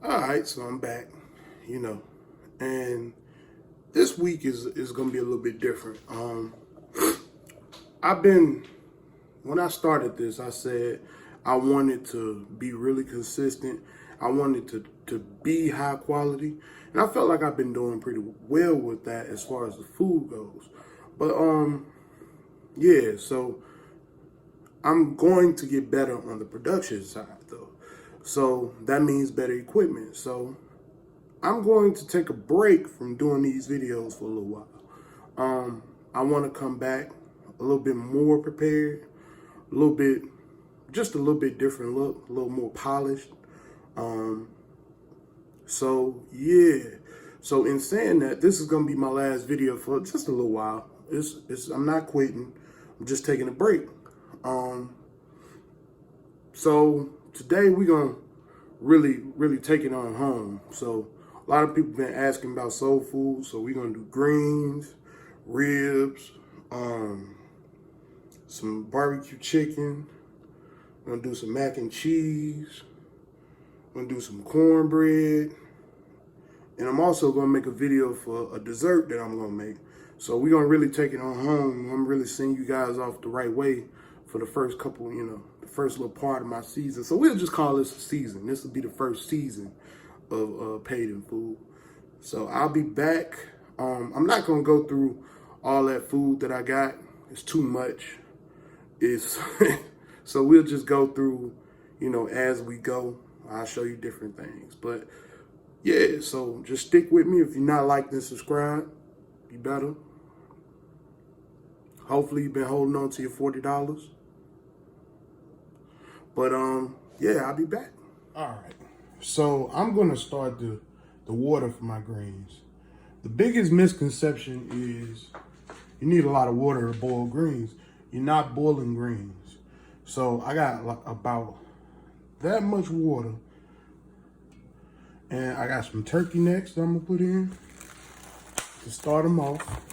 All right, so I'm back, you know, and this week is gonna be a little bit different. I've been when I started this, I said I wanted to be really consistent. I wanted to be high quality, and I felt like I've been doing pretty well with that as far as the food goes. But yeah, so I'm going to get better on the production side though. So that means better equipment. So I'm going to take a break from doing these videos for a little while. I want to come back a little bit more prepared, a little bit, just a little bit different look, a little more polished. So yeah. So in saying that, this is gonna be my last video for just a little while. I'm not quitting. I'm just taking a break. So today we're gonna really take it on home. So a lot of people been asking about soul food, so we're gonna do greens, ribs, some barbecue chicken. We're gonna do some mac and cheese. We're gonna do some cornbread, and I'm also gonna make a video for a dessert that I'm gonna make. So we're gonna really take it on home. I'm really seeing you guys off the right way for the first couple, the first little part of my season. So we'll just call this a season. This will be the first season of Paid in Food. So I'll be back. I'm not gonna go through all that food that I got. It's too much. It's so we'll just go through, as we go. I'll show you different things. But yeah, so just stick with me. If you're not liked and subscribe, be better. Hopefully you've been holding on to your $40. But yeah, I'll be back. All right. So I'm gonna start the water for my greens. The biggest misconception is you need a lot of water to boil greens. You're not boiling greens. So I got about that much water. And I got some turkey necks that I'm gonna put in to start them off.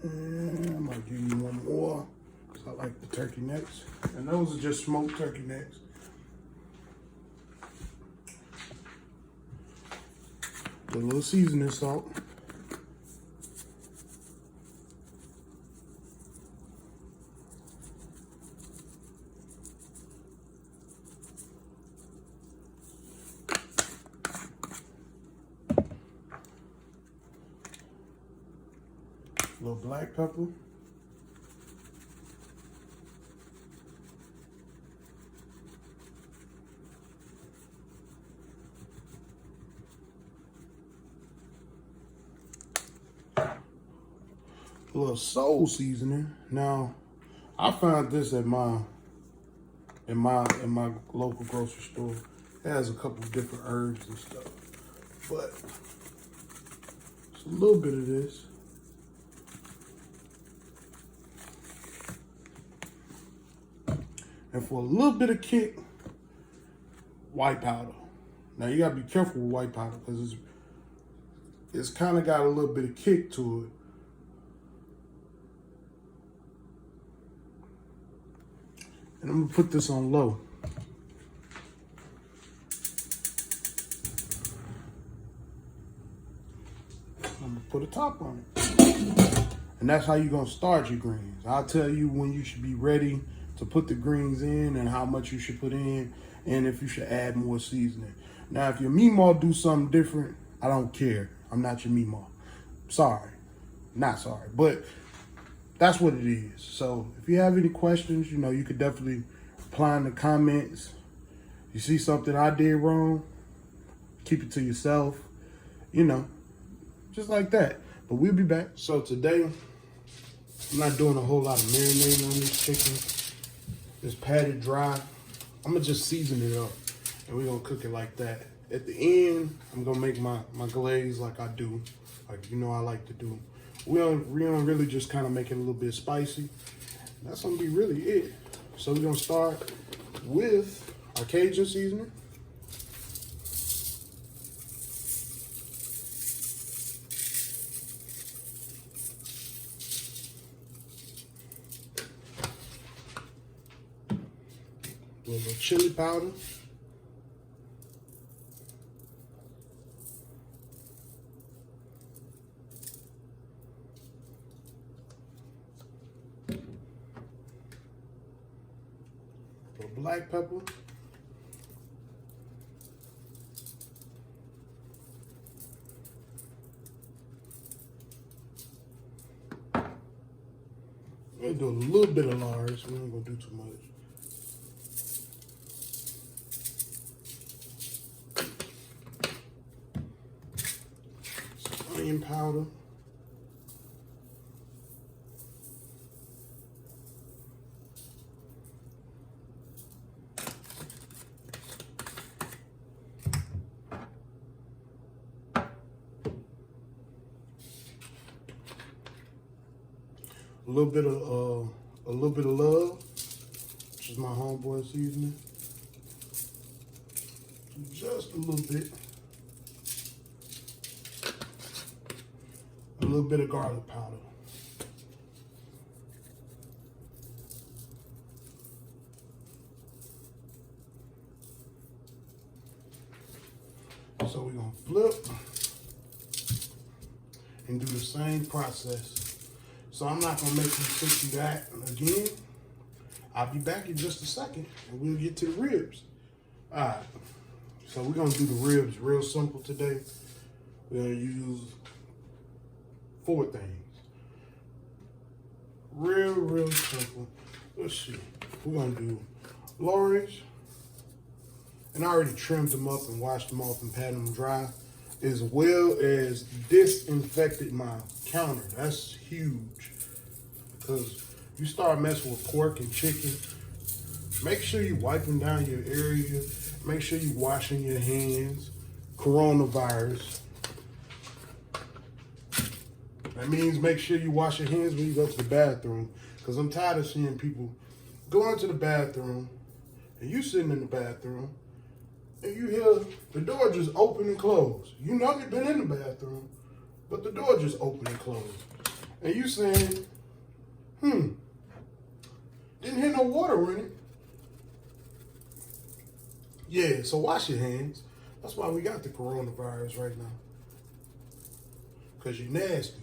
And I'm gonna give you one more because I like the turkey necks. And those are just smoked turkey necks. A little seasoning salt. A little black pepper. A little soul seasoning. Now, I found this at my local grocery store. It has a couple of different herbs and stuff, but it's a little bit of this. And for a little bit of kick, white powder. Now you gotta be careful with white powder because it's kind of got a little bit of kick to it. And I'm gonna put this on low. I'm gonna put a top on it. And that's how you're gonna start your greens. I'll tell you when you should be ready to put the greens in and how much you should put in and if you should add more seasoning. Now, if your Meemaw do something different, I don't care. I'm not your Meemaw. Sorry. Not sorry. But that's what it is. So if you have any questions, you could definitely reply in the comments. You see something I did wrong, keep it to yourself, just like that. But we'll be back. So today, I'm not doing a whole lot of marinating on this chicken. It's patted dry. I'm gonna just season it up and we're gonna cook it like that. At the end, I'm gonna make my glaze like I do, like I like to do. We don't really just kind of make it a little bit spicy. That's gonna be really it. So we're gonna start with our Cajun seasoning. A little chili powder. A little black pepper. We'll do a little bit of large. We're not gonna do too much. Some onion powder. A little bit of love, which is my homeboy seasoning. Just a little bit. A little bit of garlic powder. So we're gonna flip and do the same process. So I'm not gonna make you sit through that again. I'll be back in just a second and we'll get to the ribs. All right, so we're gonna do the ribs real simple today. We're gonna use 4 things. Real simple. Let's see, we're gonna do Lawry's, and I already trimmed them up and washed them off and patted them dry, as well as disinfected my counter. That's huge, because you start messing with pork and chicken, make sure you're wiping down your area, make sure you're washing your hands. Coronavirus. That means make sure you wash your hands when you go to the bathroom, because I'm tired of seeing people go into the bathroom and you sitting in the bathroom and you hear the door just open and close. You know you've been in the bathroom, but the door just open and close. And you saying, didn't hear no water in it. Yeah, so wash your hands. That's why we got the coronavirus right now. Because you're nasty.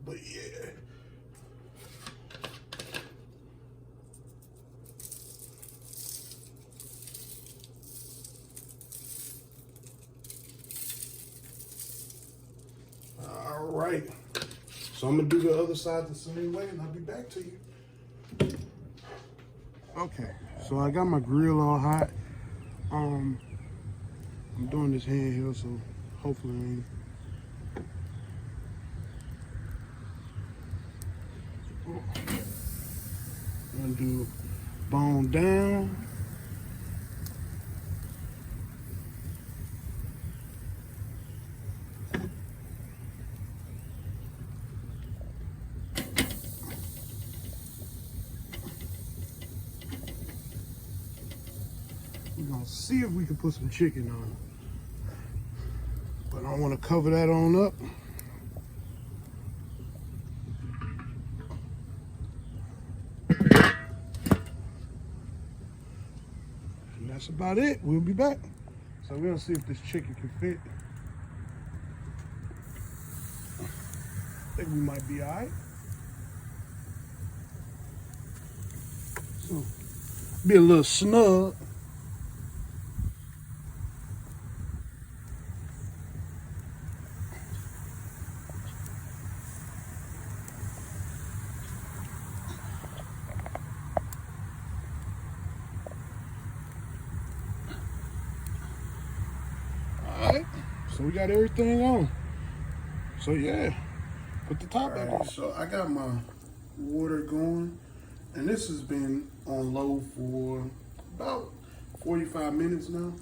But yeah. All right. So I'm gonna do the other side the same way and I'll be back to you. Okay, so I got my grill all hot. I'm doing this handheld, so hopefully I ain't. I'm gonna do bone down. We're gonna see if we can put some chicken on. But I want to cover that on up. And that's about it. We'll be back. So we're gonna see if this chicken can fit. I think we might be all right. So, be a little snug. Alright, so we got everything on. So yeah, put the top back on. So I got my water going, and this has been on low for about 45 minutes now.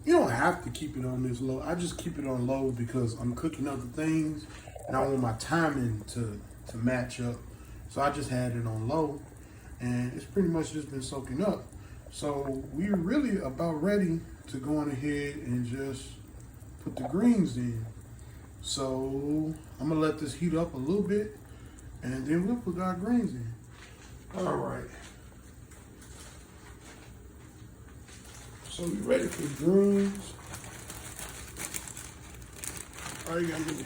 You don't have to keep it on this low. I just keep it on low because I'm cooking other things and I want my timing to match up. So I just had it on low and it's pretty much just been soaking up. So we're really about ready to go on ahead and just put the greens in. So I'm gonna let this heat up a little bit and then we'll put our greens in. All right. So we ready for the greens. All right, you gotta get me.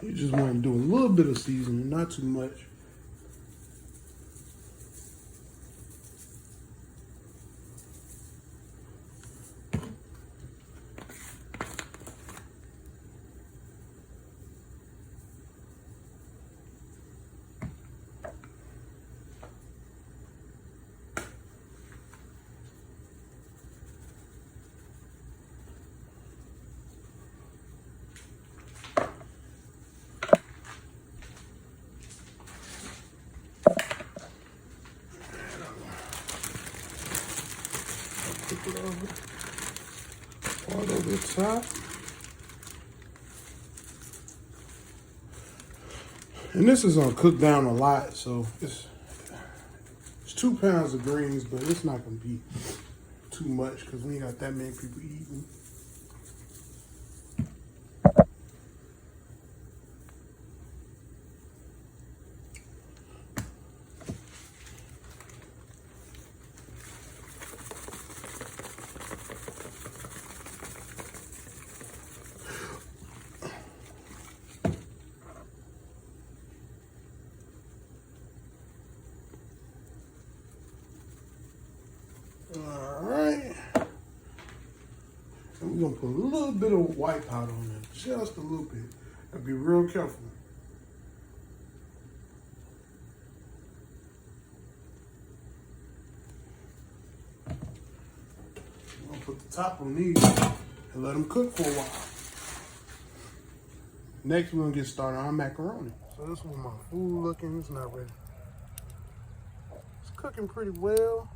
You just want to do a little bit of seasoning, not too much. Put it over, pour it over the top. And this is gonna cook down a lot, so it's 2 pounds of greens, but it's not gonna be too much because we ain't got that many people eating. All right. And we're gonna put a little bit of white powder on there, just a little bit. And be real careful. We're gonna put the top on these and let them cook for a while. Next, we're gonna get started on macaroni. So this is my food looking. It's not ready. It's cooking pretty well.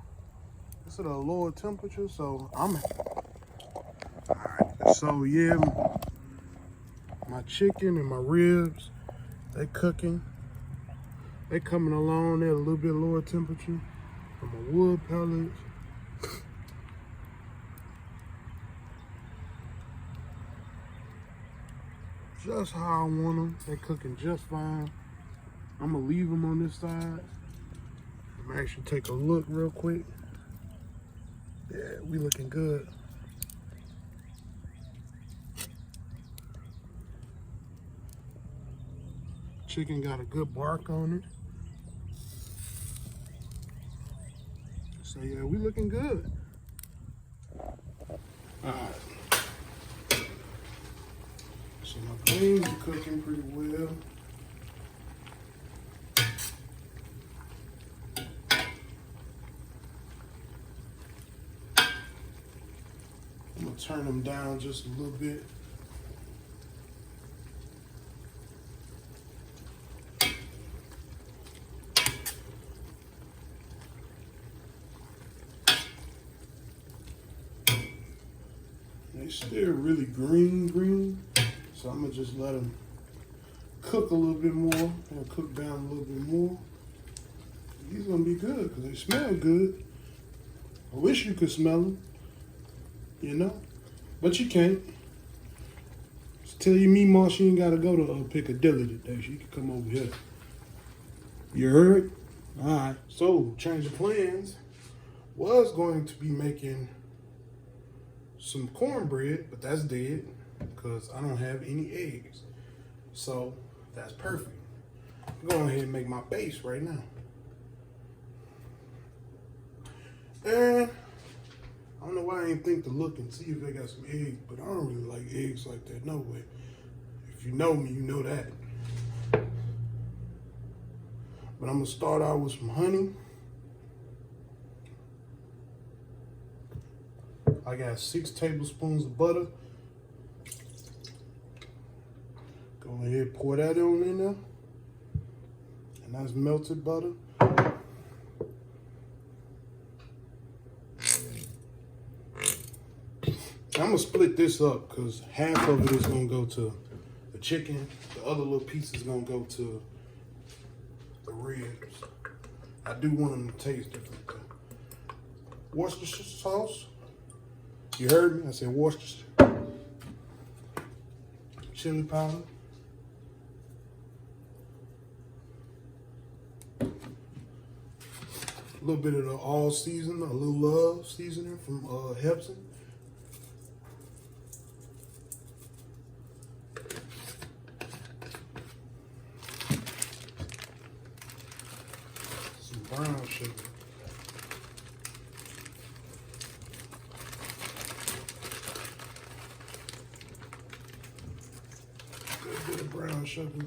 It's at a lower temperature, so I'm all right. So yeah, my chicken and my ribs, they cooking. They coming along. They're a little bit lower temperature. And my wood pellets. Just how I want them. They're cooking just fine. I'm gonna leave them on this side. I'm gonna actually take a look real quick. Yeah, we looking good. Chicken got a good bark on it. So yeah, we looking good. All right. So my beans are cooking pretty well. I'm gonna turn them down just a little bit. They still really green, so I'm gonna just let them cook a little bit more and cook down a little bit more. These gonna be good because they smell good. I wish you could smell them, you know, but you can't. Just tell your Meemaw she ain't gotta go to Piccadilly today. She can come over here. You heard? All right. So change of plans. Was going to be making some cornbread, but that's dead because I don't have any eggs. So that's perfect. I'm going ahead and make my base right now. And I don't know why I didn't think to look and see if they got some eggs, but I don't really like eggs like that, no way. If you know me, you know that. But I'm gonna start out with some honey. I got 6 tablespoons of butter. Go ahead, pour that on in there. And that's melted butter. I'm gonna split this up because half of it is gonna go to the chicken. The other little piece is gonna go to ribs. I do want them to taste different though. Worcestershire sauce. You heard me? I said Worcestershire. Chili powder. A little bit of the all season, a little love seasoning from Hepson. Some brown sugar. A little bit of brown sugar.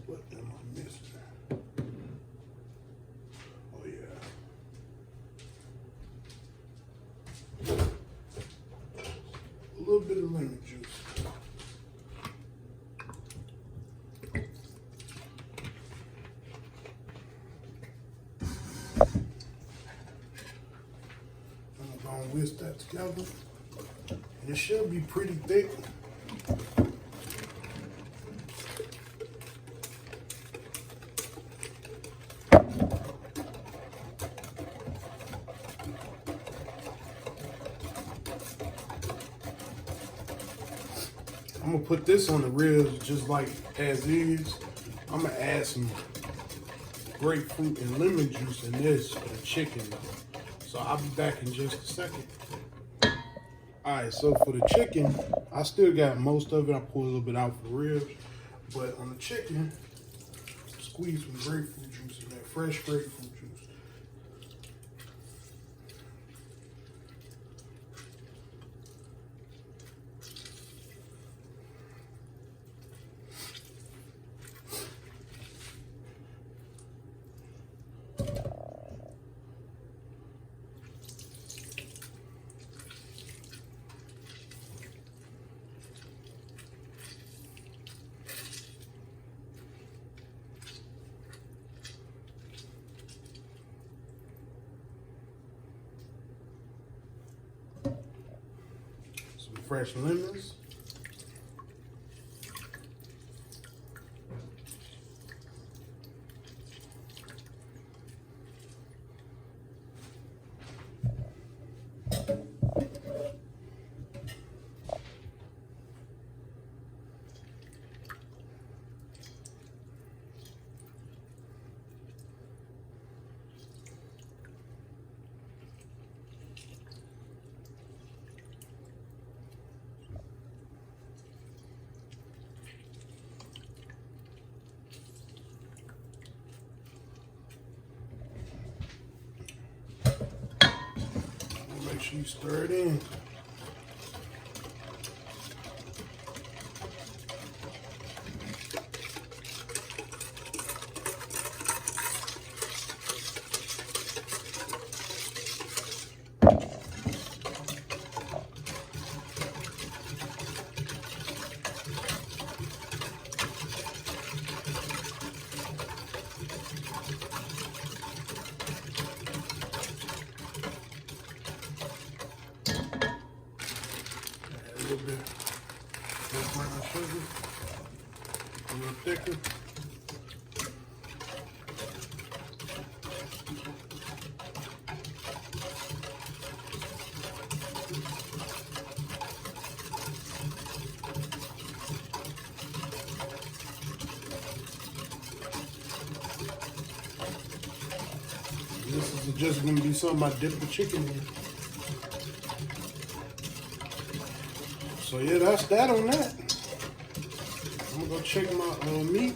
What am I missing? Oh yeah. A little bit of lemon juice. I'm gonna whisk that together. And it should be pretty thick. I'm gonna put this on the ribs just like as is. I'm gonna add some grapefruit and lemon juice in this for the chicken though. So I'll be back in just a second. All right, so for the chicken, I still got most of it. I pulled a little bit out for the ribs, but on the chicken, squeeze some grapefruit juice in there, fresh grapefruit juice. Some fresh lemons. Make sure you stir it in. A little bit of brown sugar, a little thicker. This is just gonna be something I dip the chicken in. So yeah, that's that on that. I'm gonna go check my meat.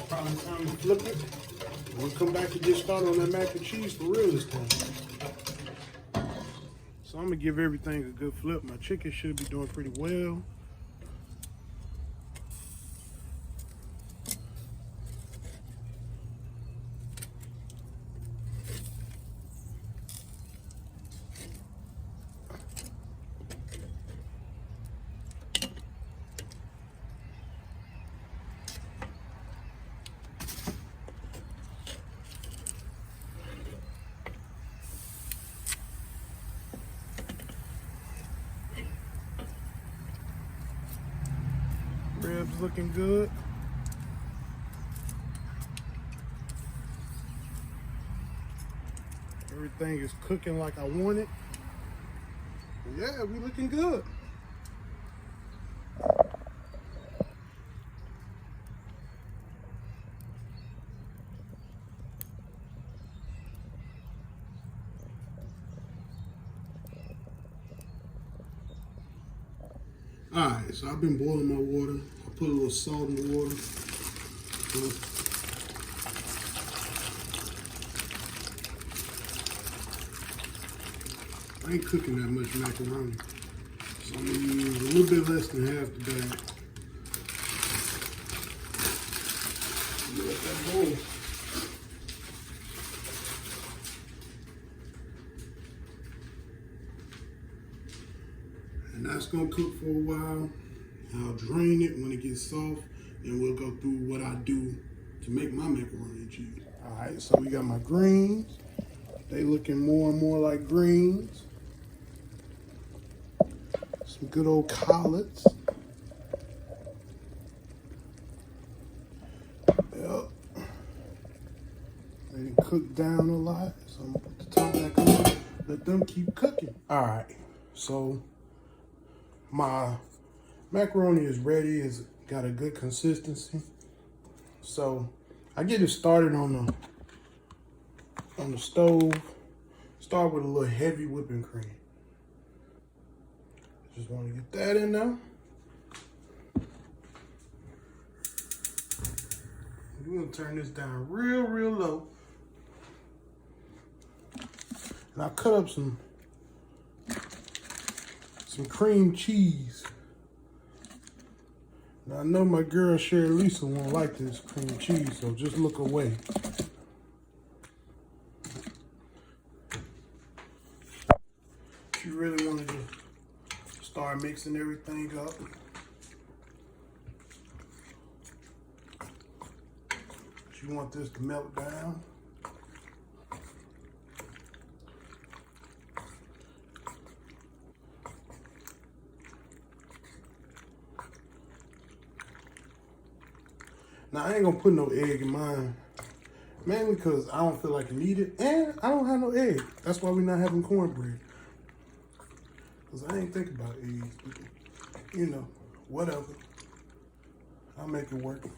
Probably time to flip it. We'll come back and get started on that mac and cheese for real this time. So I'm gonna give everything a good flip. My chicken should be doing pretty well. Ribs looking good. Everything is cooking like I want it. Yeah, we looking good. Alright, so I've been boiling my water. I put a little salt in the water. I ain't cooking that much macaroni. So I'm gonna use a little bit less than half the bag. Let that boil. And that's gonna cook for a while. I'll drain it when it gets soft, and we'll go through what I do to make my macaroni and cheese. All right, so we got my greens. They looking more and more like greens. Some good old collards. Yep. They didn't cook down a lot, so I'm gonna put the top back on. Let them keep cooking. All right, so my macaroni is ready. It's got a good consistency. So I get it started on the stove. Start with a little heavy whipping cream. Just want to get that in there. We're gonna turn this down real low. And I cut up some cream cheese. Now I know my girl Sherry Lisa won't like this cream cheese, so just look away. If you really wanted to start mixing everything up, you want this to melt down. Now, I ain't gonna put no egg in mine, mainly because I don't feel like you need it, and I don't have no egg. That's why we're not having cornbread. Because I ain't think about eggs, but, you know, whatever. I'll make it work.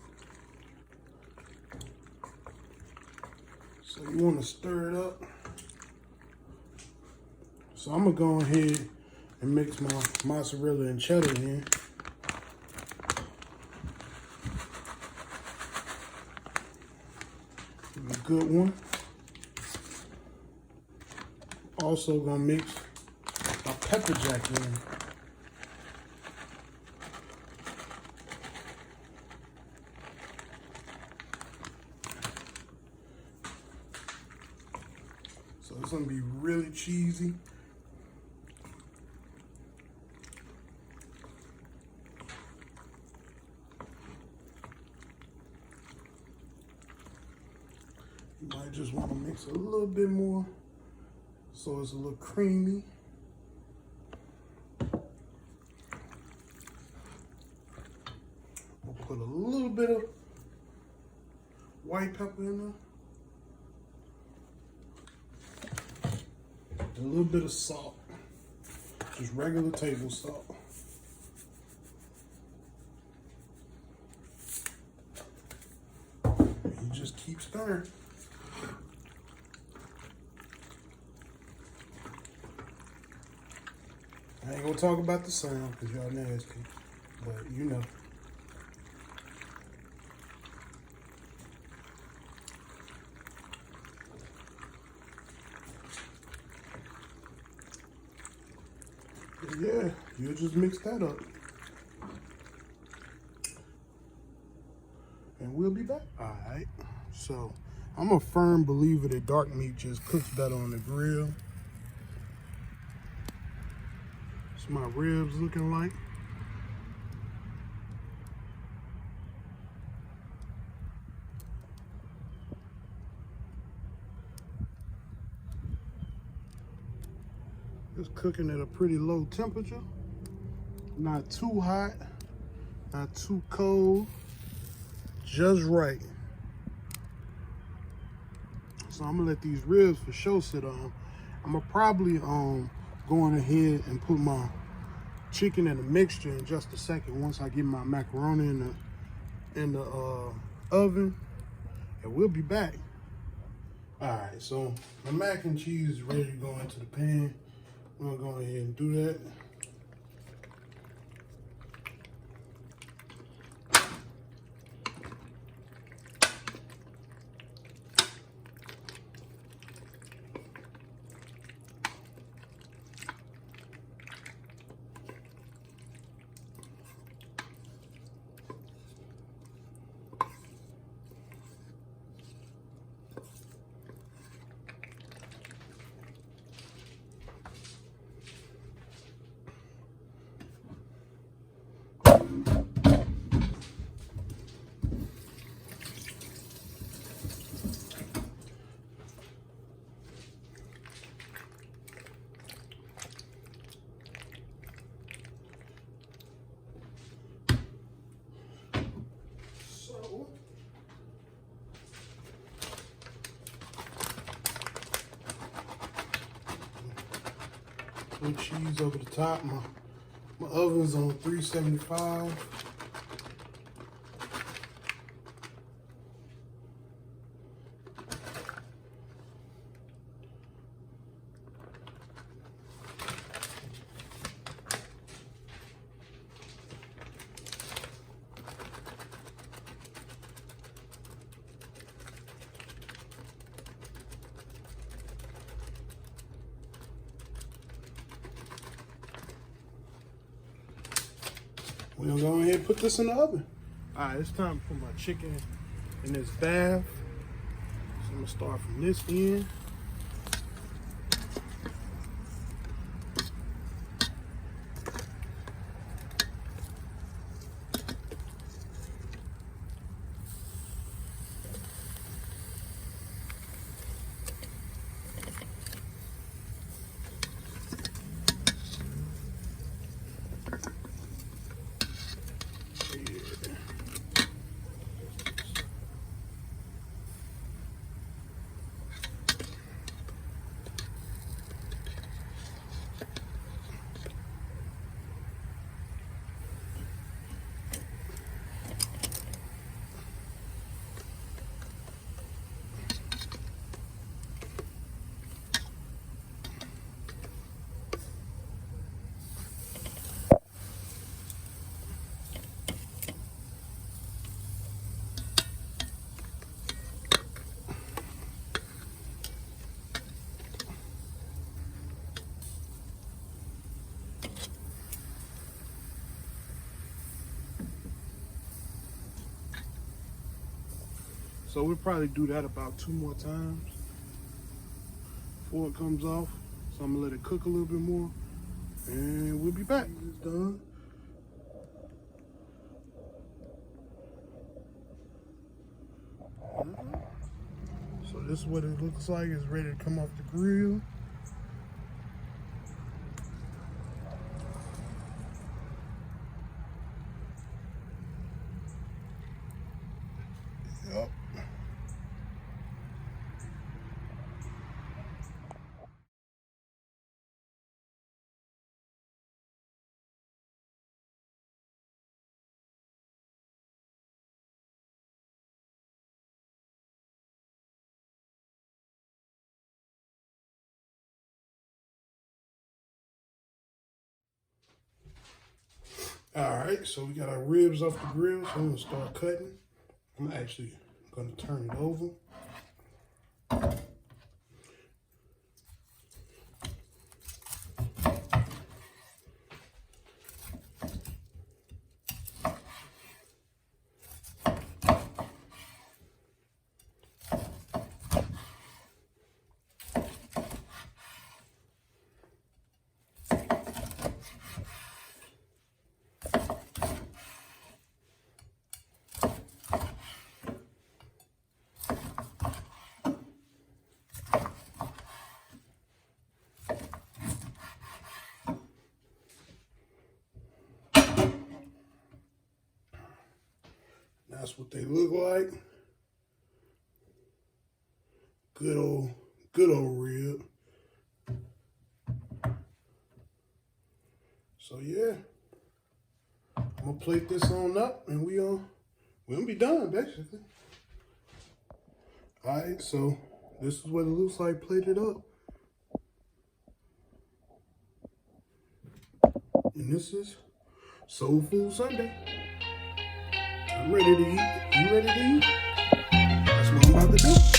So you want to stir it up. So I'm gonna go ahead and mix my mozzarella and cheddar in. A good one. Also gonna mix my pepper jack in. So it's gonna be really cheesy. You might just want to mix a little bit more so it's a little creamy. We'll put a little bit of white pepper in there. A little bit of salt, just regular table salt. You just keep stirring. I ain't gonna talk about the sound because y'all nasty, but you know. Yeah, you'll just mix that up. And we'll be back. All right, so I'm a firm believer that dark meat just cooks better on the grill. That's my ribs looking like. It's cooking at a pretty low temperature, not too hot, Not too cold, just right. So I'm gonna let these ribs for sure sit on. I'm gonna probably go on ahead and put my chicken in a mixture in just a second once I get my macaroni in the oven, and we'll be back. All right, so my mac and cheese is ready to go into the pan. I'm gonna go ahead and do that. Put cheese over the top. My oven's on 375. We'll go ahead and put this in the oven. All right, it's time to put my chicken in this bath. So I'm gonna start from this end. So we'll probably do that about 2 more times before it comes off. So I'm gonna let it cook a little bit more and we'll be back. It's done. So this is what it looks like. It's ready to come off the grill. Yep. All right, so we got our ribs off the grill, so I'm gonna start cutting. I'm actually gonna turn it over. That's what they look like. Good old rib. So yeah, I'm gonna plate this on up, and we'll be done basically. All right, so this is what it looks like plated up, and this is Soul Food Sunday. I'm ready to eat. You ready to eat? That's what I'm about to do.